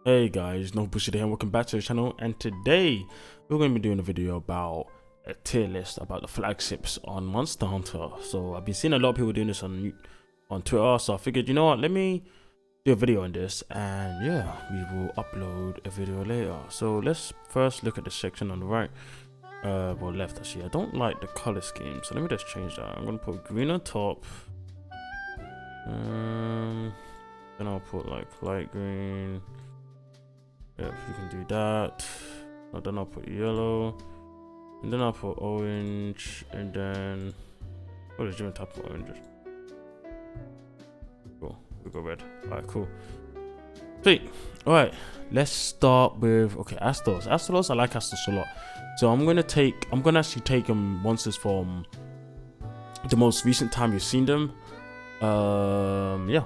Hey guys, no bullshit here and welcome back to the channel, and today we're going to be doing a video about a tier list about the flagships on Monster Hunter. So I've been seeing a lot of people doing this on Twitter, so I figured, you know what, let me do a video on this, and yeah, we will upload a video later. So let's first look at the section on the right, well left actually. I don't like the color scheme, so let me just change that. I'm going to put green on top, then I'll put like light green. Yeah, you can do that. And then I'll put yellow, and then I'll put orange, and then what is different type of oranges? Cool, we go red. Alright, cool. Sweet. Alright, let's start with Astos. I like Astos a lot. So I'm gonna actually take monsters from the most recent time you've seen them. Yeah.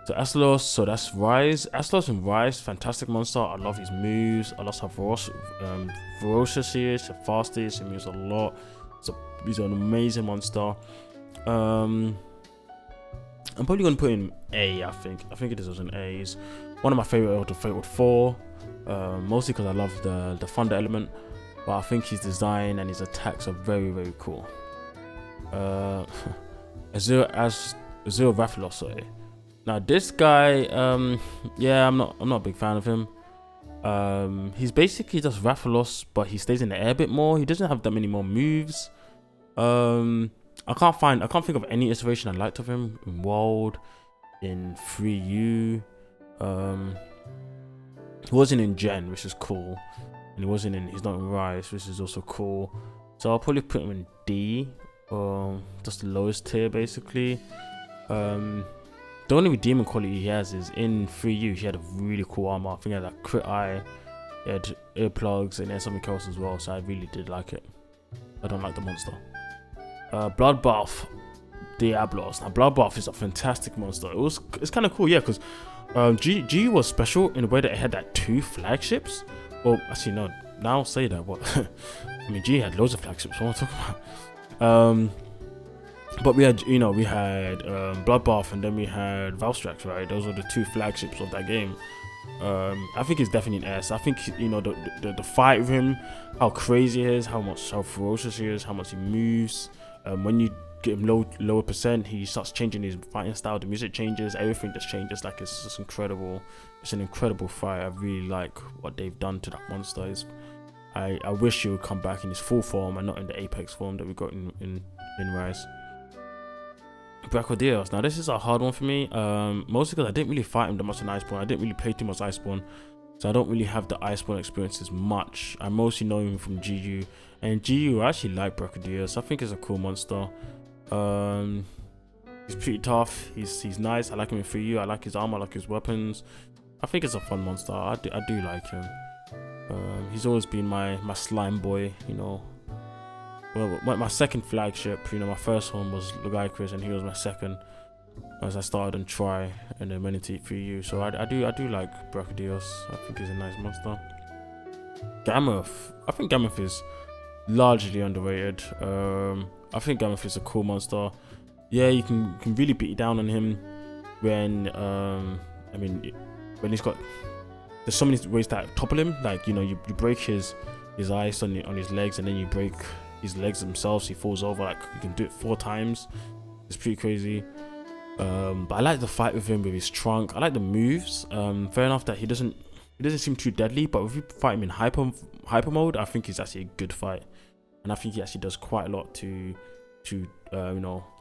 So Astalos, so that's Rise. Astalos and Rise, fantastic monster. I love his moves. I love how ferocious he is, how fast he is. He moves a lot. He's an amazing monster. I'm probably gonna put him A. I think it deserves an A. He's one of my favorite out of Fatal 4. Mostly because I love the thunder element, but I think his design and his attacks are very, very cool. Azure Rathalos, sorry. Now this guy, yeah, I'm not a big fan of him. He's basically just Rathalos, but he stays in the air a bit more. He doesn't have that many more moves. I can't think of any iteration I liked of him in World, in 3U. He wasn't in Gen, which is cool, and he's not in Rise, which is also cool. So I'll probably put him in D, just the lowest tier basically. The only redeeming quality he has is in 3U. He had a really cool armor. I think he had like crit eye, he had earplugs, and then something else as well. So I really did like it. I don't like the monster. Bloodbath Diablos. Now Bloodbath is a fantastic monster. It's kind of cool, yeah, because G was special in the way that it had that 2 flagships. Well, actually no. Now I'll say that. What? I mean, G had loads of flagships. What am I talking about? But we had, Bloodbath, and then we had Valstrax, right? Those were the 2 flagships of that game. I think it's definitely an S. I think, the fight with him, how crazy he is, how ferocious he is, how much he moves. When you get him lower percent, he starts changing his fighting style. The music changes, everything just changes. Like, it's just incredible. It's an incredible fight. I really like what they've done to that monster. I wish he would come back in his full form and not in the Apex form that we got in Rise. Brachydios. Now this is a hard one for me, mostly because I didn't really fight him that much in Iceborne. I didn't really play too much Iceborne, so I don't really have the Iceborne experiences much. I mostly know him from GU, and GU I actually like Brachydios. I think he's a cool monster. He's pretty tough. He's nice. I like him in 3U. I like his armor. I like his weapons. I think it's a fun monster. I do like him. He's always been my slime boy, Well, my second flagship, my first one was Lugaicris, and he was my second as I started on Try and then went into 3U. So I do like Brachydios. I think he's a nice monster. Gammoth. I think Gammoth is largely underrated. I think Gammoth is a cool monster. Yeah, you can really beat down on him when when he's got. There's so many ways to topple him. Like you break his ice on his legs, and then you break his legs themselves. He falls over. Like, you can do it 4 times. It's pretty crazy. But I like the fight with him with his trunk. I like the moves. Fair enough that he doesn't seem too deadly, but if you fight him in hyper mode, I think he's actually a good fight, and I think he actually does quite a lot to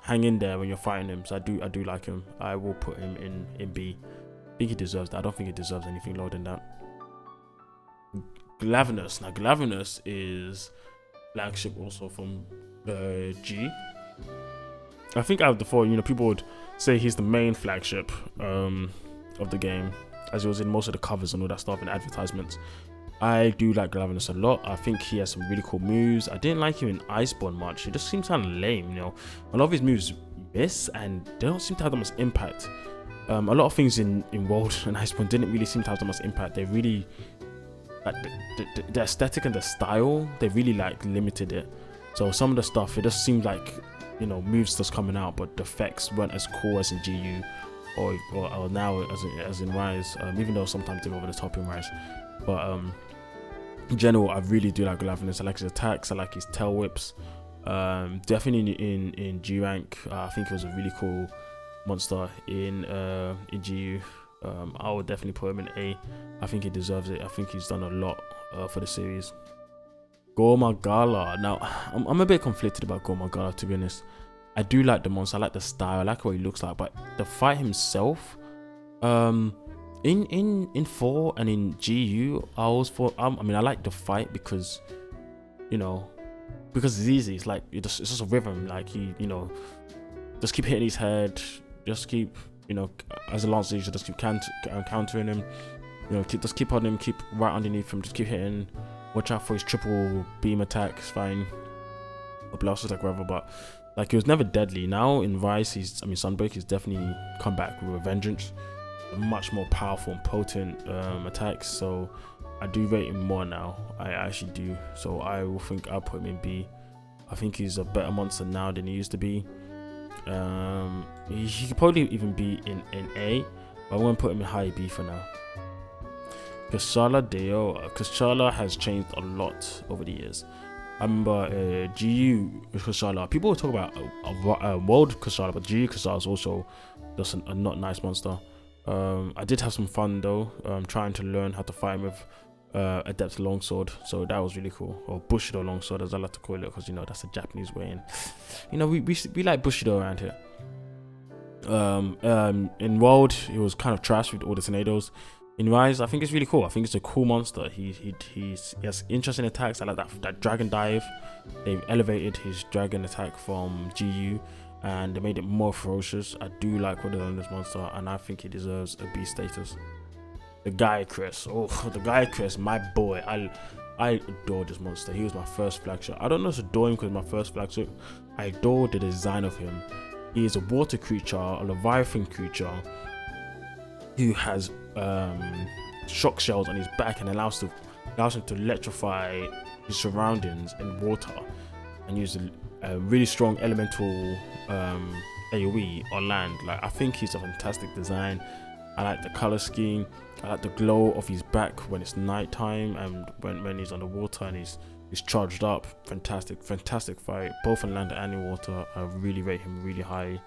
hang in there when you're fighting him. So I do like him. I will put him in B. I think he deserves that. I don't think he deserves anything lower than that. Glavenus. Now Glavenus is flagship also from G. I think out of the 4, people would say he's the main flagship of the game, as he was in most of the covers and all that stuff and advertisements. I do like Glavenus a lot. I think he has some really cool moves. I didn't like him in Iceborne much. He just seems kind of lame, A lot of his moves miss, and they don't seem to have that much impact. A lot of things in World and Iceborne didn't really seem to have that much impact. They really, like, the aesthetic and the style, they really limited it. So some of the stuff, it just seemed like moves just coming out, but the effects weren't as cool as in GU. or now as in Rise, even though sometimes they go over the top in Rise, but in general, I really do like Goliath. I like his attacks, I like his tail whips. Definitely in G rank, I think it was a really cool monster in GU. I would definitely put him in A. I think he deserves it. I think he's done a lot for the series. Gormagala. Now, I'm a bit conflicted about Gormagala, to be honest. I do like the monster, I like the style, I like what he looks like, but the fight himself, in 4 and in GU, I like the fight because, because it's easy. It's like it's just a rhythm. Like just keep hitting his head, just keep, as a lancer, you should just keep countering him. Just keep on him, keep right underneath him, just keep hitting. Watch out for his triple beam attack, it's fine, or blast attack, whatever. But like, he was never deadly. Now in Rise, Sunbreak, he's definitely come back with a vengeance, a much more powerful and potent attacks. So I do rate him more now. I actually do. So I'll put him in B. I think he's a better monster now than he used to be. He could probably even be in A, but I won't put him in high B for now. Kushala has changed a lot over the years. I remember GU Kushala, people will talk about World Kushala, but GU Kushala is also just a not nice monster. I did have some fun though, trying to learn how to fight him with Adept Longsword, so that was really cool. Or Bushido Longsword, as I like to call it, because that's a Japanese way, and we like Bushido around here. In World, it was kind of trash with all the tornadoes. In Rise, I think it's really cool. I think it's a cool monster. He has interesting attacks. I like that dragon dive. They've elevated his dragon attack from GU, and they made it more ferocious. I do like what they've done with this monster, and I think he deserves a B status. The Guy Chris, my boy. I adore this monster. He was my first flagship. I don't know if I adore him because my first flagship. I adore the design of him. He is a water creature, a Leviathan creature, who has shock shells on his back and allows him to electrify his surroundings in water, and use a really strong elemental AoE on land. Like, I think he's a fantastic design. I like the color scheme. I like the glow of his back when it's nighttime and when he's on the water and he's charged up. Fantastic fight, both on land and in water. I really rate him really high.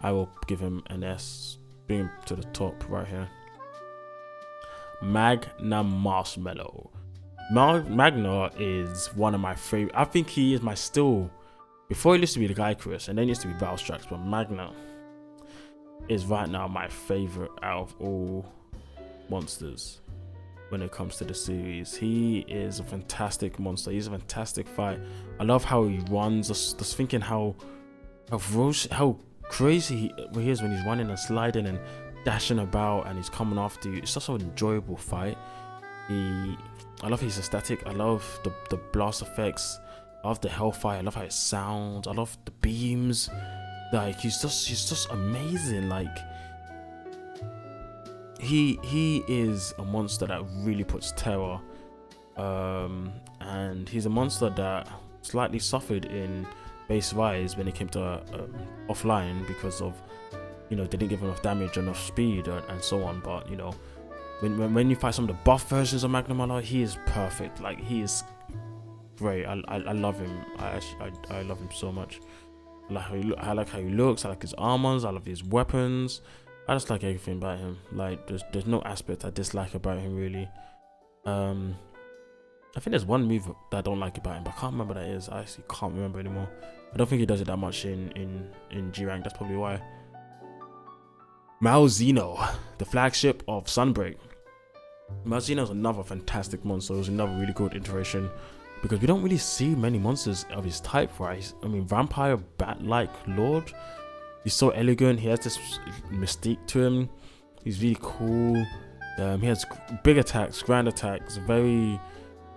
I will give him an S. Bring him to the top right here. Magna Marshmallow. Magna is one of my favorite. I think he is before he used to be the Guy Chris, and then he used to be Battle Strikes, but Magna is right now my favorite out of all monsters when it comes to the series. He is a fantastic monster. He's a fantastic fight. I love how he runs. Just thinking how crazy he is when he's running and sliding and dashing about, and he's coming after you. It's just an enjoyable fight. I love his aesthetic. I love the blast effects. I love the hellfire. I love how it sounds. I love the beams. Like, he's just amazing. Like, he is a monster that really puts terror, and he's a monster that slightly suffered in base Rise when it came to offline, because of they didn't give enough damage, enough speed, and so on. But when you fight some of the buff versions of Magna Marshmallow, he is perfect. Like, he is great. I love him. I love him so much. I like how he looks. I like his armors. I love his weapons. I just like everything about him. Like, there's no aspect I dislike about him, really. I think there's one move that I don't like about him, but I can't remember what that is. I actually can't remember anymore. I don't think he does it that much in G rank. That's probably why. Malzeno, the flagship of Sunbreak. Malzeno is another fantastic monster. It was another really good iteration, because we don't really see many monsters of his type, right? I mean, vampire bat-like lord. He's so elegant. He has this mystique to him. He's really cool. He has big attacks, grand attacks, very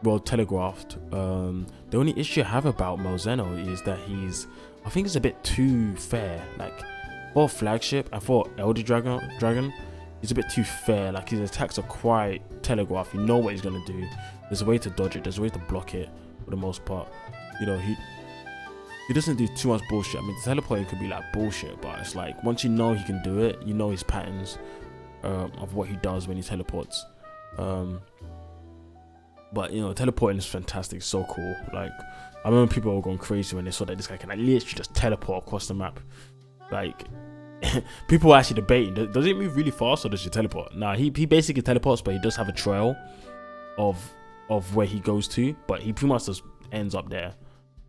well telegraphed. The only issue I have about Malzeno is that I think he's a bit too fair. Like, for flagship and for Elder Dragon, he's a bit too fair. Like, his attacks are quite telegraphed. You know what he's gonna do. There's a way to dodge it. There's a way to block it for the most part. he doesn't do too much bullshit. I mean, teleporting could be like bullshit, but it's like once you know he can do it, you know his patterns of what he does when he teleports. But you know, teleporting is fantastic, so cool. Like, I remember people were going crazy when they saw that this guy can like literally just teleport across the map. Like, people were actually debating, does it move really fast or does he teleport? Nah, he basically teleports, but he does have a trail of where he goes to, but he pretty much just ends up there.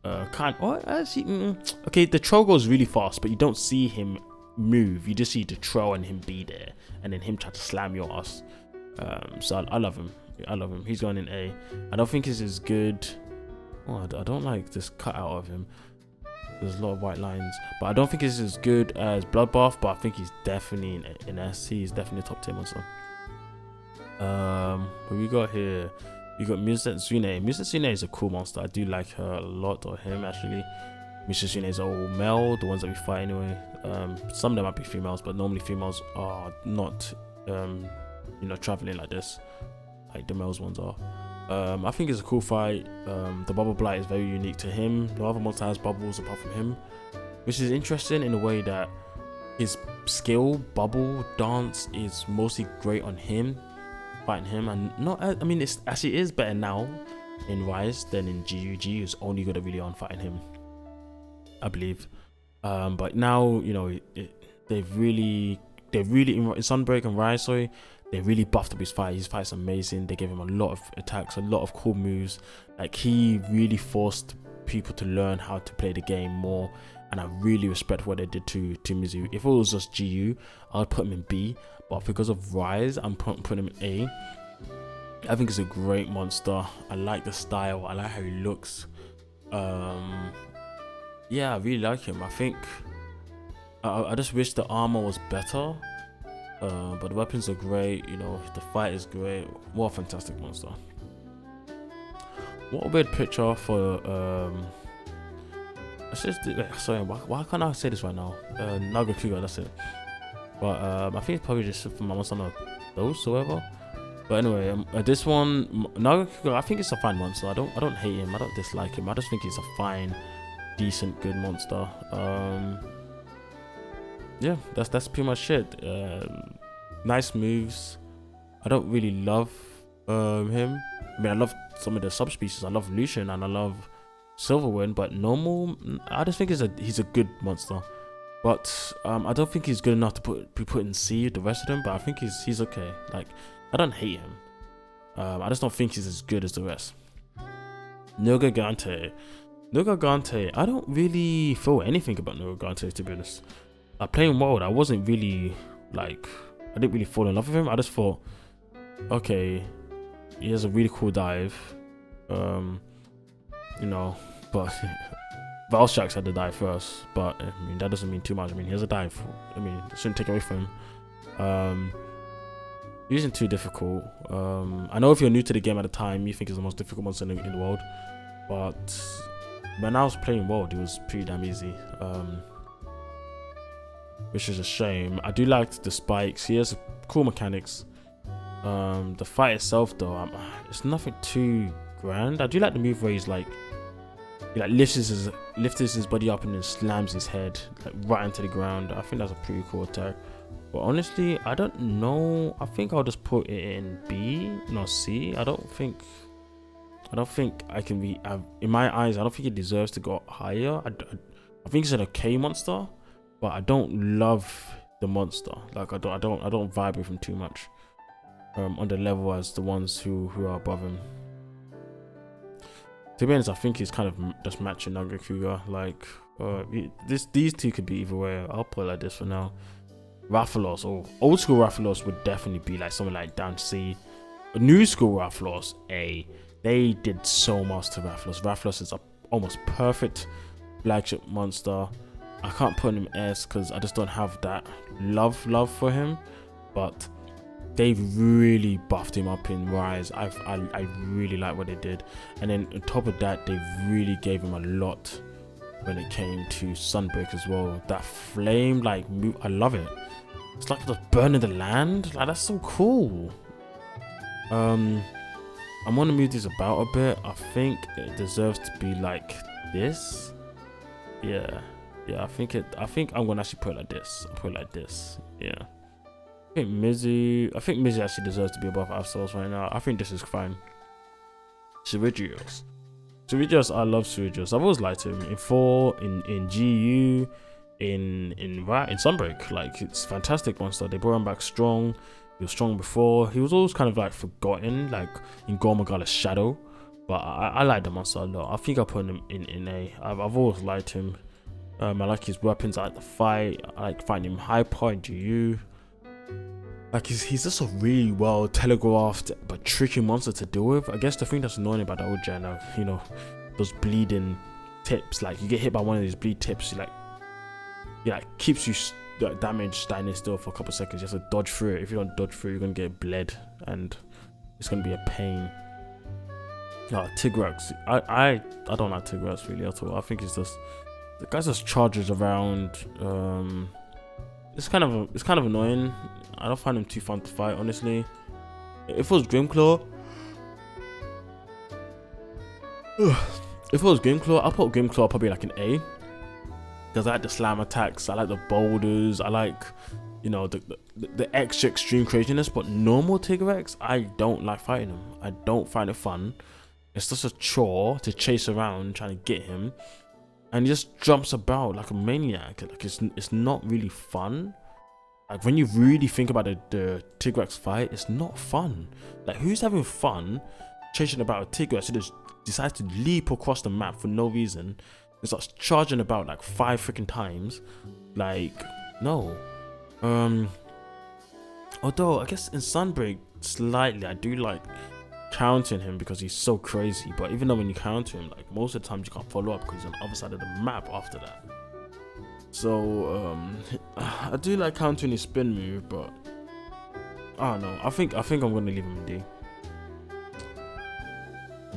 Okay, the trail goes really fast, but you don't see him move. You just see the trail and him be there, and then him try to slam your ass. So I love him. He's going in A. I don't think he's as good. Oh, I don't like this cutout of him. There's a lot of white lines, but I don't think he's as good as Bloodbath. But I think he's definitely in S. He's definitely a top 10 monster. What we got here? We got Mizetsune. Mizetsune is a cool monster. I do like her a lot, or him actually. Mizetsune is all male, the ones that we fight anyway. Some of them might be females, but normally females are not, traveling like this, like the males ones are. I think it's a cool fight. The Bubble Blight is very unique to him. No other monster has bubbles apart from him, which is interesting in a way that his skill, bubble, dance is mostly great on him, fighting him, and not. I mean, it's actually is better now in Rise than in GU. GU is only good at really on fighting him, I believe. But now, you know, they've really in Sunbreak and Rise, sorry, they really buffed up his fight. His fight's amazing. They gave him a lot of attacks, a lot of cool moves. Like, he really forced people to learn how to play the game more, and I really respect what they did to Mizu. If it was just GU, I'd put him in B, but because of Rise, I'm putting him in A. I think it's a great monster. I like the style. I like how he looks. Yeah, I really like him. I think I just wish the armor was better. But the weapons are great, you know, the fight is great. What a fantastic monster. What a weird picture for sorry, why can't I say this right now? Nagakuga, that's it. But I think it's probably just from my monster those or whatever. But anyway, this one, Nagakuga, I think it's a fine monster. I don't hate him, I don't dislike him. I just think he's a fine, decent, good monster. Yeah, that's pretty much it. Nice moves. I don't really love him. I mean, I love some of the subspecies. I love Lucian and I love Silverwind, but normal, I just think he's a good monster. But I don't think he's good enough to be put in C with the rest of them. But I think he's okay. Like, I don't hate him. I just don't think he's as good as the rest. Nogagante, I don't really feel anything about Nogagante, to be honest. Playing World, I wasn't really like, I didn't really fall in love with him. I just thought, okay, he has a really cool dive, you know, but Valstrax had the dive first, but I mean, that doesn't mean too much. I mean, he has a dive. I mean, it shouldn't take away from him. He isn't too difficult. I know if you're new to the game at the time, you think it's the most difficult monster in the world, but when I was playing World, it was pretty damn easy. Which is a shame. I do like the spikes. He has cool mechanics. The fight itself, though, it's nothing too grand. I do like the move where he lifts his body up and then slams his head like right into the ground. I think that's a pretty cool attack. But honestly, I don't know. I think I'll just put it in B, not C. I don't think I can be. In my eyes, I don't think it deserves to go higher. I think it's an okay monster, but I don't love the monster. Like, I don't vibe with him too much. On the level as the ones who are above him. To be honest, I think he's kind of just matching Nagakuga. Like, these two could be either way. I'll put it like this for now. Rathalos, or old school Rathalos would definitely be like something like down C. New school Rathalos, A. They did so much to Rathalos. Rathalos is a almost perfect flagship monster. I can't put him in S because I just don't have that love for him. But they've really buffed him up in Rise. I really like what they did. And then on top of that, they really gave him a lot when it came to Sunbreak as well. That flame like move, I love it. It's like just burning the land. Like, that's so cool. I'm gonna move this about a bit. I think it deserves to be like this. Yeah, yeah. I think I'm gonna actually put it like this. I'll put it like this. Yeah. I think Mizzy actually deserves to be above Absols right now. I think this is fine. Ceridios. I love Ceridios. I've always liked him in 4, in GU, in Sunbreak. Like, it's fantastic monster. They brought him back strong. He was strong before. He was always kind of like forgotten, like in Gormagala's shadow. But I like the monster a lot. I think I put him in A. I've always liked him. I like his weapons. I like the fight. I like finding him hyper in GU. Like, he's just a really well telegraphed but tricky monster to deal with. I guess the thing that's annoying about the old gen are, you know, those bleeding tips. Like, you get hit by one of these bleed tips, keeps you damaged standing still for a couple of seconds. You have to dodge through it. If you don't dodge through, you're gonna get bled, and it's gonna be a pain. Tigrex. I don't like Tigrex really at all. I think it's just the guy just charges around. It's kind of annoying. I don't find him too fun to fight, honestly. If it was Grimclaw, I'll put Grimclaw probably like an A. Because I like the slam attacks, I like the boulders, I like, you know, the extra extreme craziness. But normal Tigrex, I don't like fighting him. I don't find it fun. It's just a chore to chase around trying to get him, and he just jumps about like a maniac. Like, it's not really fun. Like, when you really think about the Tigrex fight, it's not fun. Like, who's having fun chasing about a Tigrex who just decides to leap across the map for no reason and starts charging about like 5 freaking times? Like, no. Although I guess in Sunbreak slightly I do like countering him because he's so crazy. But even though when you counter him, like, most of the times you can't follow up because he's on the other side of the map after that. So I do like countering his spin move, but I don't know. I think I'm gonna leave him in D.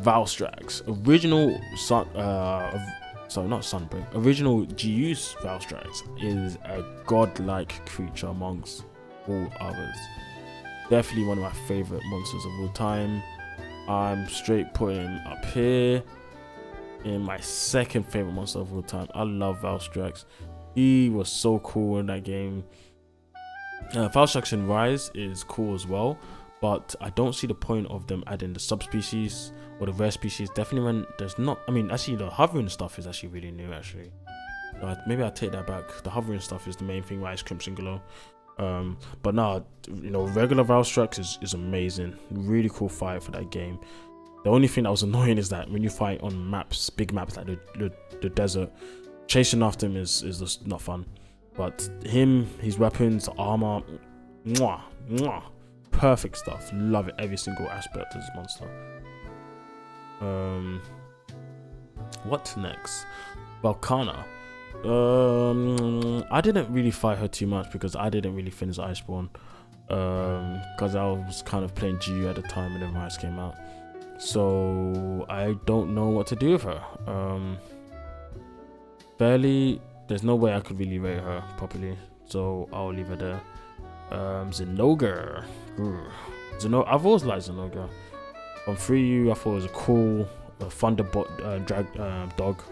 Valstrax, original not Sunbreak. Original GU's Valstrax is a godlike creature amongst all others. Definitely one of my favorite monsters of all time. I'm straight putting him up here in my second favorite monster of all time. I love Valstrax. He was so cool in that game. Valstrax in Rise is cool as well, but I don't see the point of them adding the subspecies or the rare species. Definitely when there's not. I mean, actually, the hovering stuff is actually really new. Actually, maybe I'll take that back. The hovering stuff is the main thing. Rise, Crimson Glow. But no, you know, regular Valstrax is amazing. Really cool fight for that game. The only thing that was annoying is that when you fight on maps, big maps like the desert, chasing after him is just not fun. But him, his weapons, armor, perfect stuff. Love it, every single aspect of this monster. What next? Volcana. I didn't really fight her too much because I didn't really finish Iceborne. Because I was kind of playing GU at the time and then Rise came out. So I don't know what to do with her. There's no way I could really rate her properly, so I'll leave her there. Zinogre. I've always liked Zinogre. On 3U, I thought it was a cool Thunderbot dog.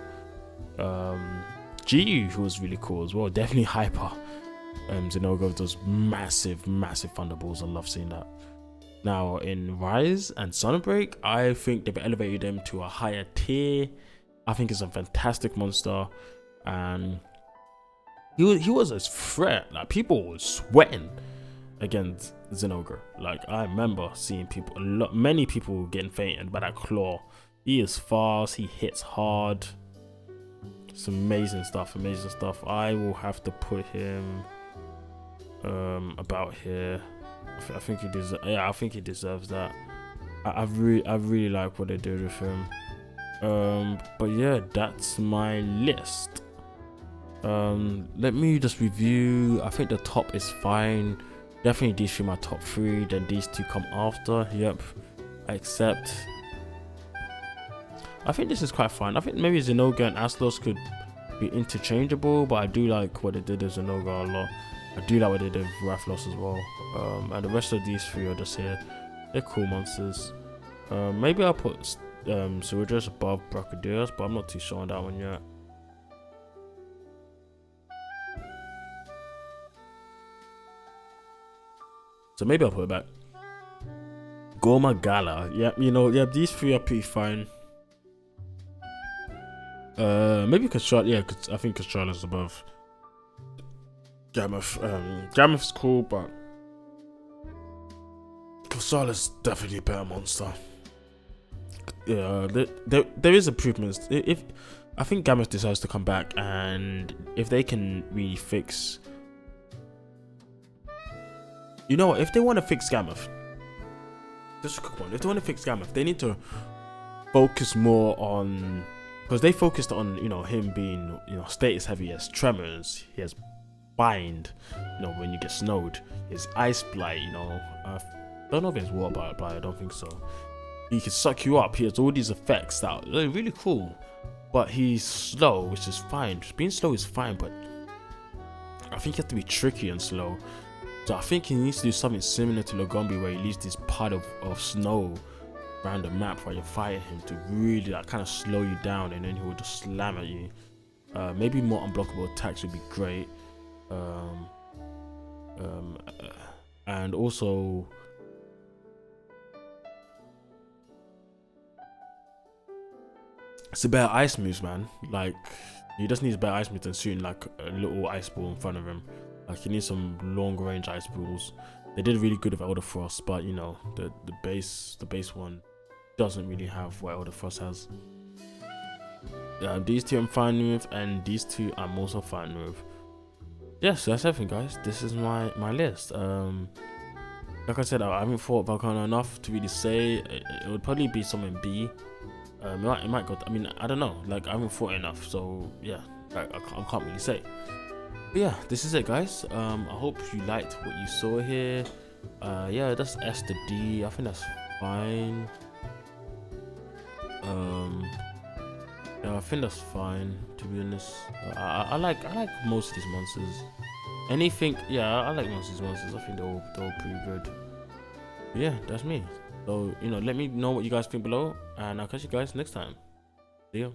GU, who was really cool as well. Definitely hyper. Zinogre with those massive thunderbolts. I love seeing that. Now in Rise and Sunbreak, I think they've elevated them to a higher tier. I think it's a fantastic monster, and he was a threat. Like, people were sweating against Zinogre. Like, I remember seeing many people getting fainted by that claw. He is fast. He hits hard. It's amazing stuff. I will have to put him about here. I think he deserves. Yeah, I think he deserves that. I really like what they did with him. But yeah, that's my list. Let me just review. I think the top is fine. Definitely these 3 my top 3. Then these 2 come after. Yep, I accept. I think this is quite fun. I think maybe Zinogre and Aslos could be interchangeable, but I do like what they did with Zinogre a lot. I do like what they did with Rathalos as well. And the rest of these 3 are just here. They're cool monsters. Maybe I'll put Ceridios above Brachydios, but I'm not too sure on that one yet. So maybe I'll put it back. Goma Gala. Yeah, you know, yeah, these three are pretty fine. Maybe Kachara, yeah, cause I think Kachara's above Gammoth. Gammoth's cool, but Kachara's definitely a better monster. Yeah, there is improvements. If I think Gammoth decides to come back, and if they can really fix, you know what, if they want to fix Gammoth, just a quick one. If they want to fix Gammoth, they need to focus more on, because they focused on, you know, him being, you know, status heavy. He has tremors, he has bind, you know, when you get snowed, his ice blight, you know, I don't know if it's water blight, I don't think so. He can suck you up. He has all these effects that are really cool, but he's slow, which is fine. Being slow is fine, but I think you have to be tricky and slow. So I think he needs to do something similar to Lagombi, where he leaves this part of snow around the map while you're fighting him to really like kind of slow you down, and then he will just slam at you. Maybe more unblockable attacks would be great. And also it's a better ice moves, man. Like, he just needs better ice moves than shooting like a little ice ball in front of him. Like, he needs some long range ice balls. They did really good with Elder Frost, but you know, the base one doesn't really have what Elder Frost has. These two I'm fine with, and these two I'm also fine with. Yes, so that's everything, guys. This is my list. Like I said, I haven't thought about Volcano enough to really say. It would probably be something B. It might go. I mean, I don't know. Like, I haven't thought enough. So yeah, like, I can't really say. But yeah, this is it, guys. I hope you liked what you saw here. Yeah, that's S to D. I think that's fine. Yeah, I think that's fine, to be honest. I like most of these monsters. Anything, yeah, I like most of these monsters. I think they're all pretty good. But yeah, that's me. So, you know, let me know what you guys think below, and I'll catch you guys next time. See ya.